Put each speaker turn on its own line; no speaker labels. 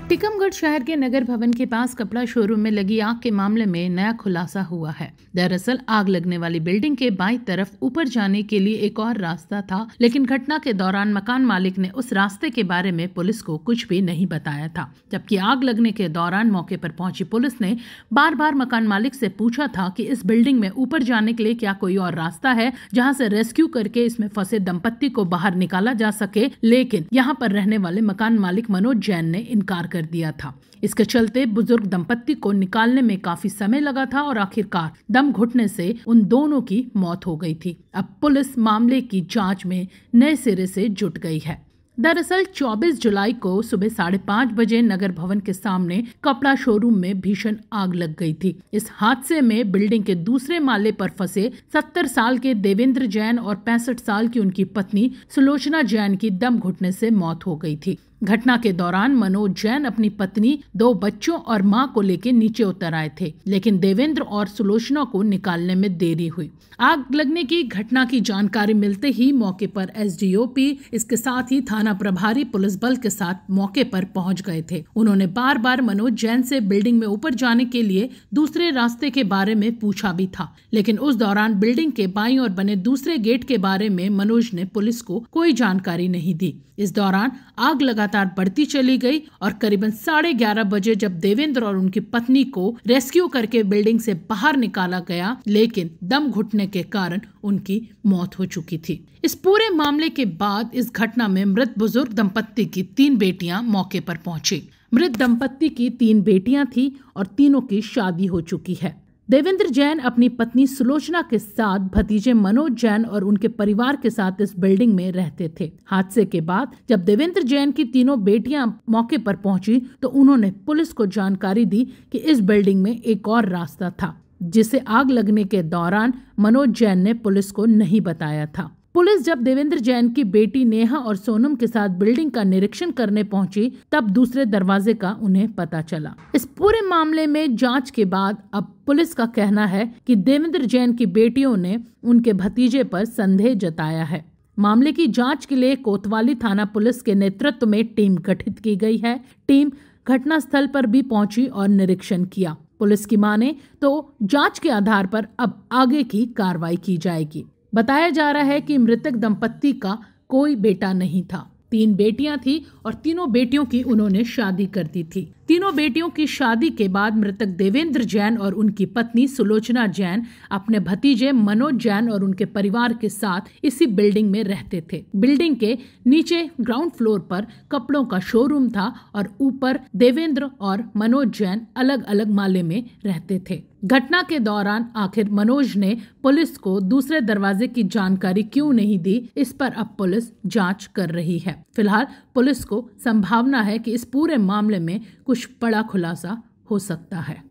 टीकमगढ़ शहर के नगर भवन के पास कपड़ा शोरूम में लगी आग के मामले में नया खुलासा हुआ है। दरअसल आग लगने वाली बिल्डिंग के बाईं तरफ ऊपर जाने के लिए एक और रास्ता था, लेकिन घटना के दौरान मकान मालिक ने उस रास्ते के बारे में पुलिस को कुछ भी नहीं बताया था। जबकि आग लगने के दौरान मौके पर पहुंची पुलिस ने बार बार मकान मालिक से पूछा था कि इस बिल्डिंग में ऊपर जाने के लिए क्या कोई और रास्ता है जहां से रेस्क्यू करके इसमें फंसे दंपत्ति को बाहर निकाला जा सके, लेकिन यहां पर रहने वाले मकान मालिक मनोज जैन ने इनकार कर दिया था। इसके चलते बुजुर्ग दंपत्ति को निकालने में काफी समय लगा था और आखिरकार दम घुटने से उन दोनों की मौत हो गई थी। अब पुलिस मामले की जांच में नए सिरे से जुट गई है। दरअसल 24 जुलाई को सुबह 5:30 बजे नगर भवन के सामने कपड़ा शोरूम में भीषण आग लग गई थी। इस हादसे में बिल्डिंग के दूसरे माले पर फंसे 70 साल के देवेंद्र जैन और 65 साल की उनकी पत्नी सुलोचना जैन की दम घुटने से मौत हो गई थी। घटना के दौरान मनोज जैन अपनी पत्नी, 2 बच्चों और मां को लेकर नीचे उतर आए थे, लेकिन देवेंद्र और सुलोचना को निकालने में देरी हुई। आग लगने की घटना की जानकारी मिलते ही मौके पर एसडीओपी, इसके साथ ही थाना प्रभारी पुलिस बल के साथ मौके पर पहुंच गए थे। उन्होंने बार बार मनोज जैन से बिल्डिंग में ऊपर जाने के लिए दूसरे रास्ते के बारे में पूछा भी था, लेकिन उस दौरान बिल्डिंग के बाईं ओर बने दूसरे गेट के बारे में मनोज ने पुलिस को कोई जानकारी नहीं दी। इस दौरान आग लगातार बढ़ती चली गई और करीबन 11:30 बजे जब देवेंद्र और उनकी पत्नी को रेस्क्यू करके बिल्डिंग से बाहर निकाला गया, लेकिन दम घुटने के कारण उनकी मौत हो चुकी थी। इस पूरे मामले के बाद इस घटना में मृत बुजुर्ग दंपत्ति की 3 बेटियां मौके पर पहुंची। मृत दंपत्ति की 3 बेटियां थी और तीनों की शादी हो चुकी है। देवेंद्र जैन अपनी पत्नी सुलोचना के साथ भतीजे मनोज जैन और उनके परिवार के साथ इस बिल्डिंग में रहते थे। हादसे के बाद जब देवेंद्र जैन की तीनों बेटियां मौके पर पहुंची तो उन्होंने पुलिस को जानकारी दी कि इस बिल्डिंग में एक और रास्ता था, जिसे आग लगने के दौरान मनोज जैन ने पुलिस को नहीं बताया था। पुलिस जब देवेंद्र जैन की बेटी नेहा और सोनम के साथ बिल्डिंग का निरीक्षण करने पहुंची, तब दूसरे दरवाजे का उन्हें पता चला। इस पूरे मामले में जांच के बाद अब पुलिस का कहना है कि देवेंद्र जैन की बेटियों ने उनके भतीजे पर संदेह जताया है। मामले की जांच के लिए कोतवाली थाना पुलिस के नेतृत्व में टीम गठित की गई है। टीम घटनास्थल पर भी पहुंची और निरीक्षण किया। पुलिस की माने तो जांच के आधार पर अब आगे की कार्रवाई की जाएगी। बताया जा रहा है कि मृतक दंपत्ति का कोई बेटा नहीं था, 3 बेटियां थी और तीनों बेटियों की उन्होंने शादी कर दी थी। तीनों बेटियों की शादी के बाद मृतक देवेंद्र जैन और उनकी पत्नी सुलोचना जैन अपने भतीजे मनोज जैन और उनके परिवार के साथ इसी बिल्डिंग में रहते थे। बिल्डिंग के नीचे ग्राउंड फ्लोर पर कपड़ों का शोरूम था और ऊपर देवेंद्र और मनोज जैन अलग अलग माले में रहते थे। घटना के दौरान आखिर मनोज ने पुलिस को दूसरे दरवाजे की जानकारी क्यों नहीं दी, इस पर अब पुलिस जांच कर रही है। फिलहाल पुलिस को संभावना है कि इस पूरे मामले में कुछ बड़ा खुलासा हो सकता है।